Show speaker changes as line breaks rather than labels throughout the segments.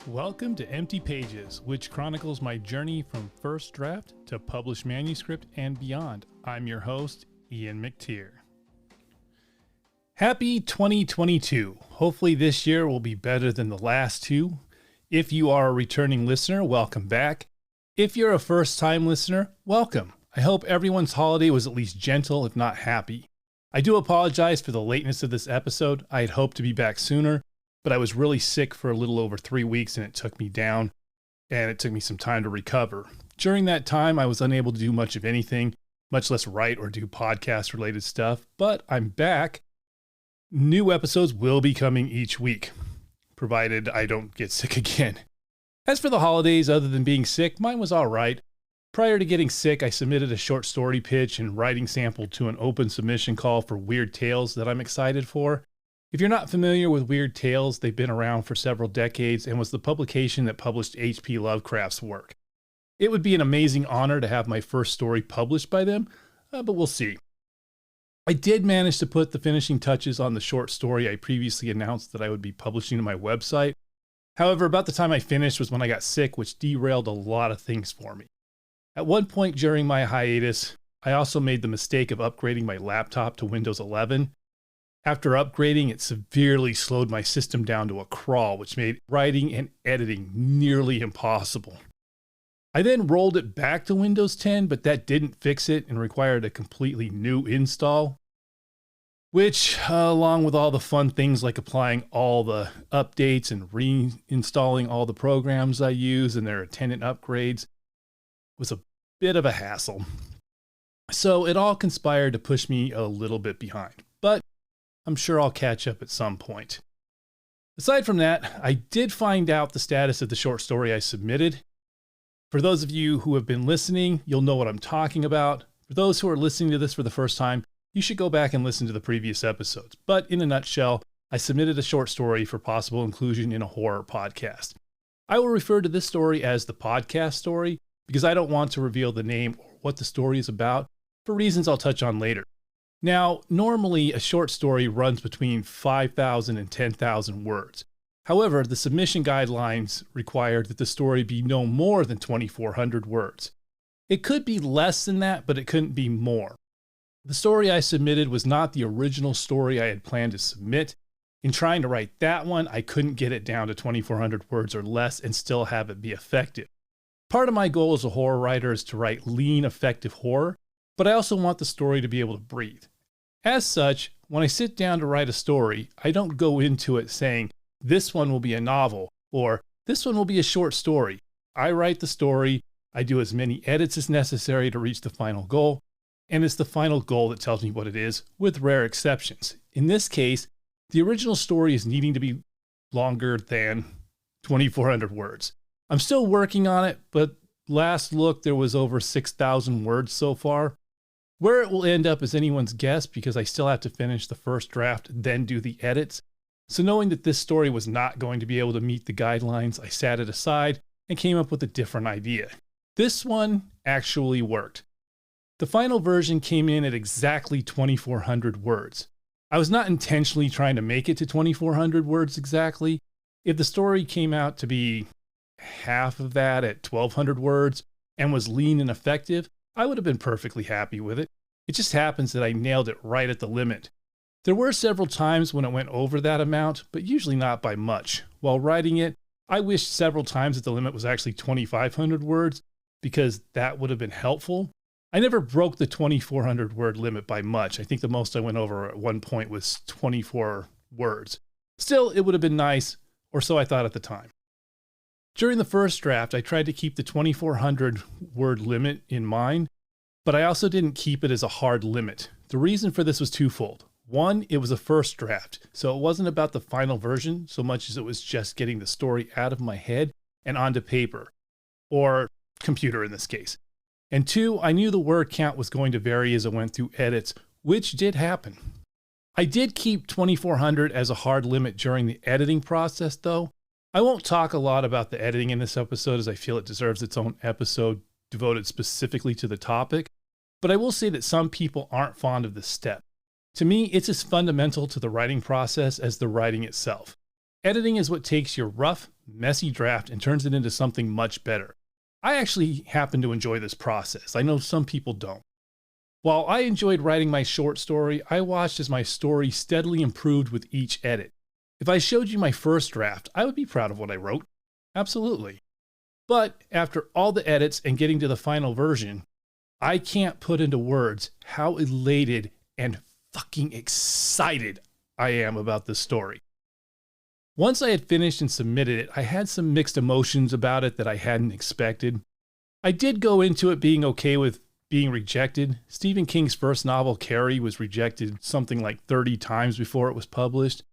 Welcome to Empty Pages, which chronicles my journey from first draft to published manuscript and beyond. I'm your host, Ian MacTire. Happy 2022. Hopefully this year will be better than the last two. If you are a returning listener, welcome back. If you're a first-time listener, welcome. I hope everyone's holiday was at least gentle, if not happy. I do apologize for the lateness of this episode. I had hoped to be back sooner, but I was really sick for a little over 3 weeks and it took me down and it took me some time to recover. During that time, I was unable to do much of anything, much less write or do podcast related stuff, but I'm back. New episodes will be coming each week, provided I don't get sick again. As for the holidays, other than being sick, mine was all right. Prior to getting sick, I submitted a short story pitch and writing sample to an open submission call for Weird Tales that I'm excited for. If you're not familiar with Weird Tales, they've been around for several decades and was the publication that published H.P. Lovecraft's work. It would be an amazing honor to have my first story published by them, but we'll see. I did manage to put the finishing touches on the short story I previously announced that I would be publishing to my website. However, about the time I finished was when I got sick, which derailed a lot of things for me. At one point during my hiatus, I also made the mistake of upgrading my laptop to Windows 11. After upgrading, it severely slowed my system down to a crawl, which made writing and editing nearly impossible. I then rolled it back to Windows 10, but that didn't fix it and required a completely new install, which, along with all the fun things like applying all the updates and reinstalling all the programs I use and their attendant upgrades, was a bit of a hassle. So it all conspired to push me a little bit behind, but I'm sure I'll catch up at some point. Aside from that, I did find out the status of the short story I submitted. For those of you who have been listening, you'll know what I'm talking about. For those who are listening to this for the first time, you should go back and listen to the previous episodes. But in a nutshell, I submitted a short story for possible inclusion in a horror podcast. I will refer to this story as the podcast story because I don't want to reveal the name or what the story is about for reasons I'll touch on later. Now, normally a short story runs between 5,000 and 10,000 words. However, the submission guidelines require that the story be no more than 2,400 words. It could be less than that, but it couldn't be more. The story I submitted was not the original story I had planned to submit. In trying to write that one, I couldn't get it down to 2,400 words or less and still have it be effective. Part of my goal as a horror writer is to write lean, effective horror, but I also want the story to be able to breathe. As such, when I sit down to write a story, I don't go into it saying, this one will be a novel, or this one will be a short story. I write the story, I do as many edits as necessary to reach the final goal, and it's the final goal that tells me what it is, with rare exceptions. In this case, the original story is needing to be longer than 2,400 words. I'm still working on it, but last look, there was over 6,000 words so far. Where it will end up is anyone's guess because I still have to finish the first draft, then do the edits. So knowing that this story was not going to be able to meet the guidelines, I sat it aside and came up with a different idea. This one actually worked. The final version came in at exactly 2,400 words. I was not intentionally trying to make it to 2,400 words exactly. If the story came out to be half of that at 1,200 words and was lean and effective, I would have been perfectly happy with it. It just happens that I nailed it right at the limit. There were several times when it went over that amount, but usually not by much. While writing it, I wished several times that the limit was actually 2,500 words because that would have been helpful. I never broke the 2,400 word limit by much. I think the most I went over at one point was 24 words. Still, it would have been nice, or so I thought at the time. During the first draft, I tried to keep the 2,400 word limit in mind, but I also didn't keep it as a hard limit. The reason for this was twofold. One, it was a first draft, so it wasn't about the final version so much as it was just getting the story out of my head and onto paper, or computer in this case. And two, I knew the word count was going to vary as I went through edits, which did happen. I did keep 2,400 as a hard limit during the editing process though. I won't talk a lot about the editing in this episode as I feel it deserves its own episode devoted specifically to the topic, but I will say that some people aren't fond of this step. To me, it's as fundamental to the writing process as the writing itself. Editing is what takes your rough, messy draft and turns it into something much better. I actually happen to enjoy this process. I know some people don't. While I enjoyed writing my short story, I watched as my story steadily improved with each edit. If I showed you my first draft, I would be proud of what I wrote. Absolutely. But after all the edits and getting to the final version, I can't put into words how elated and fucking excited I am about this story. Once I had finished and submitted it, I had some mixed emotions about it that I hadn't expected. I did go into it being okay with being rejected. Stephen King's first novel, Carrie, was rejected something like 30 times before it was published.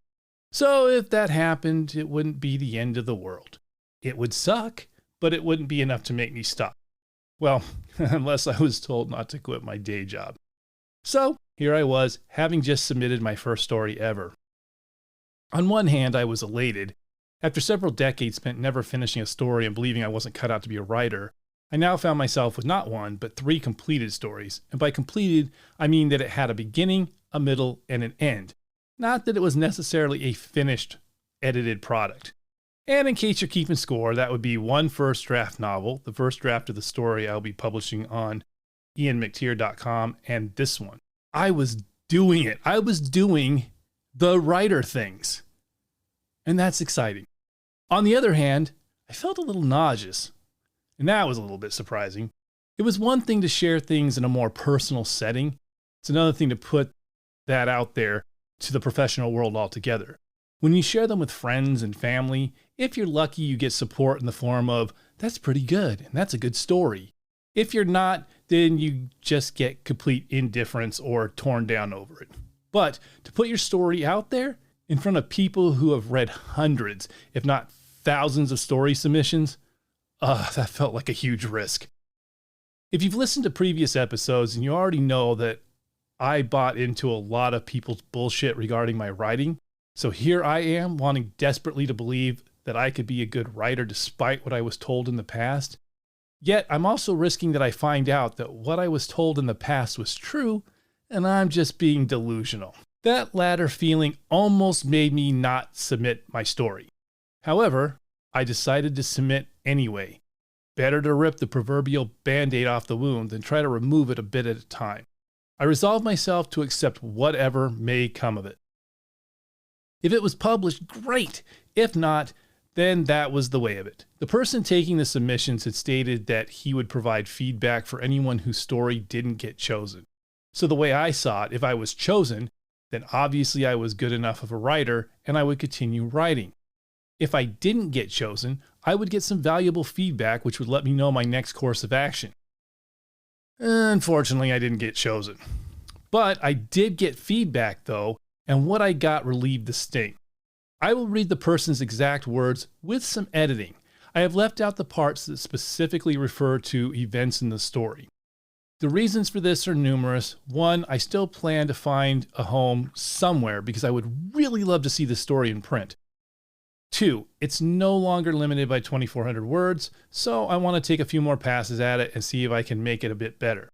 So if that happened, it wouldn't be the end of the world. It would suck, but it wouldn't be enough to make me stop. Well, unless I was told not to quit my day job. So here I was, having just submitted my first story ever. On one hand, I was elated. After several decades spent never finishing a story and believing I wasn't cut out to be a writer, I now found myself with not one, but 3 completed stories. And by completed, I mean that it had a beginning, a middle, and an end. Not that it was necessarily a finished, edited product. And in case you're keeping score, that would be 1 first draft novel, the first draft of the story I'll be publishing on ianmactire.com, and this one. I was doing it. I was doing the writer things. And that's exciting. On the other hand, I felt a little nauseous. And that was a little bit surprising. It was one thing to share things in a more personal setting. It's another thing to put that out there to the professional world altogether. When you share them with friends and family, if you're lucky, you get support in the form of, that's pretty good, and that's a good story. If you're not, then you just get complete indifference or torn down over it. But to put your story out there in front of people who have read hundreds, if not thousands of story submissions, that felt like a huge risk. If you've listened to previous episodes and you already know that I bought into a lot of people's bullshit regarding my writing, so here I am wanting desperately to believe that I could be a good writer despite what I was told in the past. Yet I'm also risking that I find out that what I was told in the past was true and I'm just being delusional. That latter feeling almost made me not submit my story. However, I decided to submit anyway. Better to rip the proverbial band-aid off the wound than try to remove it a bit at a time. I resolved myself to accept whatever may come of it. If it was published, great. If not, then that was the way of it. The person taking the submissions had stated that he would provide feedback for anyone whose story didn't get chosen. So the way I saw it, if I was chosen, then obviously I was good enough of a writer and I would continue writing. If I didn't get chosen, I would get some valuable feedback which would let me know my next course of action. Unfortunately, I didn't get chosen. But I did get feedback though, and what I got relieved the sting. I will read the person's exact words with some editing. I have left out the parts that specifically refer to events in the story. The reasons for this are numerous. 1, I still plan to find a home somewhere because I would really love to see the story in print. 2, it's no longer limited by 2,400 words, so I want to take a few more passes at it and see if I can make it a bit better.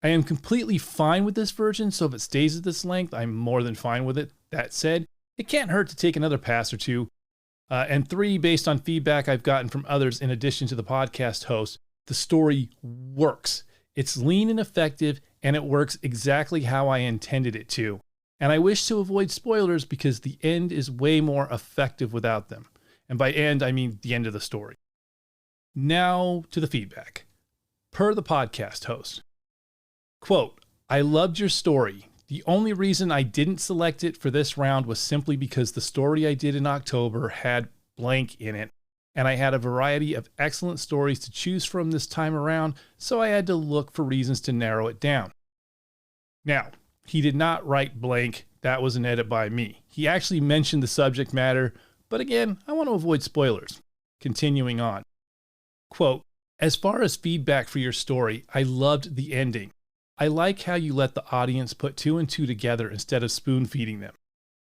I am completely fine with this version, so if it stays at this length, I'm more than fine with it. That said, it can't hurt to take another pass or two. And 3, based on feedback I've gotten from others in addition to the podcast host, the story works. It's lean and effective, and it works exactly how I intended it to. And I wish to avoid spoilers because the end is way more effective without them. And by end, I mean the end of the story. Now to the feedback. Per the podcast host. Quote, I loved your story. The only reason I didn't select it for this round was simply because the story I did in October had blank in it, and I had a variety of excellent stories to choose from this time around, so I had to look for reasons to narrow it down. Now, he did not write blank. That was an edit by me. He actually mentioned the subject matter, but again, I want to avoid spoilers. Continuing on. Quote, as far as feedback for your story, I loved the ending. I like how you let the audience put 2 and 2 together instead of spoon-feeding them.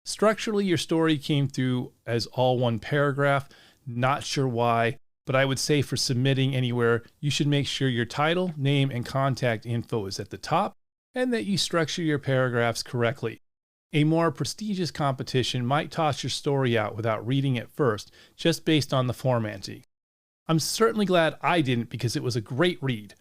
Structurally, your story came through as all one paragraph. Not sure why, but I would say for submitting anywhere, you should make sure your title, name, and contact info is at the top, and that you structure your paragraphs correctly. A more prestigious competition might toss your story out without reading it first, just based on the formatting. I'm certainly glad I didn't because it was a great read.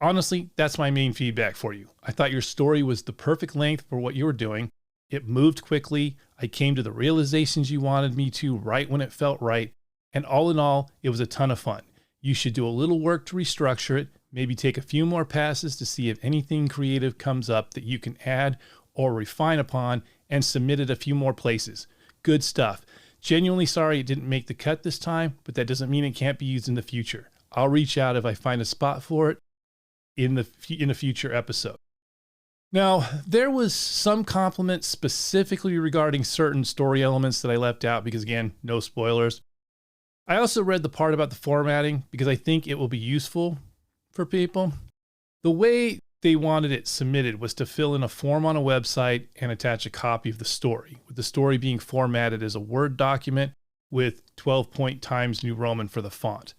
Honestly, that's my main feedback for you. I thought your story was the perfect length for what you were doing. It moved quickly. I came to the realizations you wanted me to right when it felt right. And all in all, it was a ton of fun. You should do a little work to restructure it, maybe take a few more passes to see if anything creative comes up that you can add or refine upon, and submit it a few more places. Good stuff. Genuinely sorry it didn't make the cut this time, but that doesn't mean it can't be used in the future. I'll reach out if I find a spot for it in a future episode. Now, there was some compliments specifically regarding certain story elements that I left out because, again, no spoilers. I also read the part about the formatting because I think it will be useful for people. The way they wanted it submitted was to fill in a form on a website and attach a copy of the story, with the story being formatted as a Word document with 12-point Times New Roman for the font.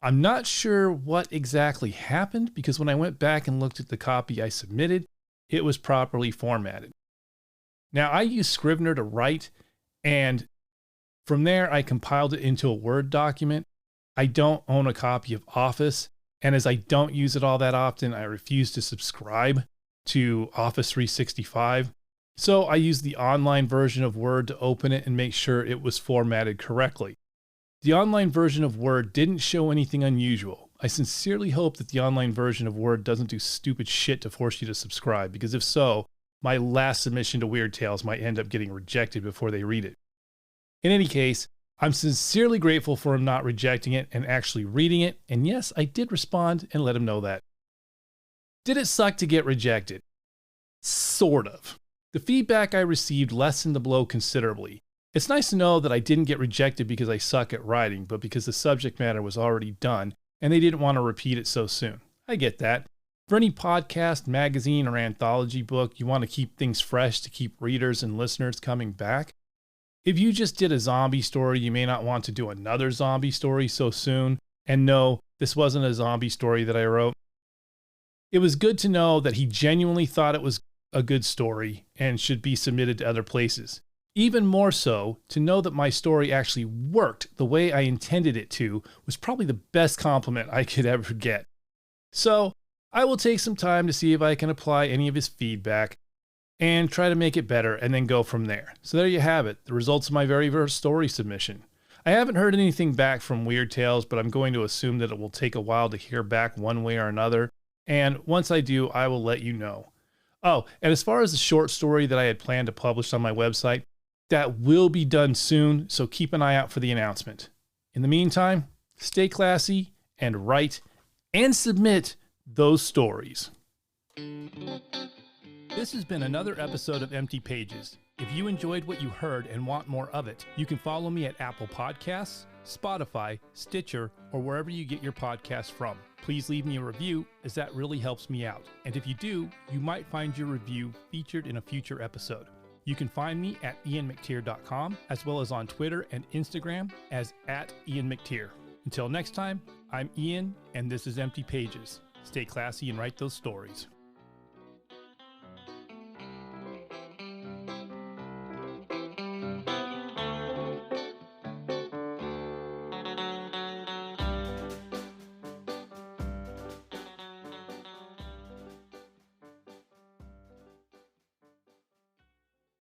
I'm not sure what exactly happened because when I went back and looked at the copy I submitted, it was properly formatted. Now, I use Scrivener to write, and from there I compiled it into a Word document. I don't own a copy of Office, and as I don't use it all that often, I refuse to subscribe to Office 365. So I used the online version of Word to open it and make sure it was formatted correctly. The online version of Word didn't show anything unusual. I sincerely hope that the online version of Word doesn't do stupid shit to force you to subscribe, because if so, my last submission to Weird Tales might end up getting rejected before they read it. In any case, I'm sincerely grateful for him not rejecting it and actually reading it, and yes, I did respond and let him know that. Did it suck to get rejected? Sort of. The feedback I received lessened the blow considerably. It's nice to know that I didn't get rejected because I suck at writing, but because the subject matter was already done and they didn't want to repeat it so soon. I get that. For any podcast, magazine, or anthology book, you want to keep things fresh to keep readers and listeners coming back. If you just did a zombie story, you may not want to do another zombie story so soon. And no, this wasn't a zombie story that I wrote. It was good to know that he genuinely thought it was a good story and should be submitted to other places. Even more so, to know that my story actually worked the way I intended it to was probably the best compliment I could ever get. So, I will take some time to see if I can apply any of his feedback and try to make it better and then go from there. So there you have it, the results of my very first story submission. I haven't heard anything back from Weird Tales, but I'm going to assume that it will take a while to hear back one way or another. And once I do, I will let you know. Oh, and as far as the short story that I had planned to publish on my website, that will be done soon, so keep an eye out for the announcement. In the meantime, stay classy and write and submit those stories. This has been another episode of Empty Pages. If you enjoyed what you heard and want more of it, you can follow me at Apple Podcasts, Spotify, Stitcher, or wherever you get your podcasts from. Please leave me a review, as that really helps me out. And if you do, you might find your review featured in a future episode. You can find me at ianmactire.com, as well as on Twitter and Instagram as @IanMacTire. Until next time, I'm Ian, and this is Empty Pages. Stay classy and write those stories.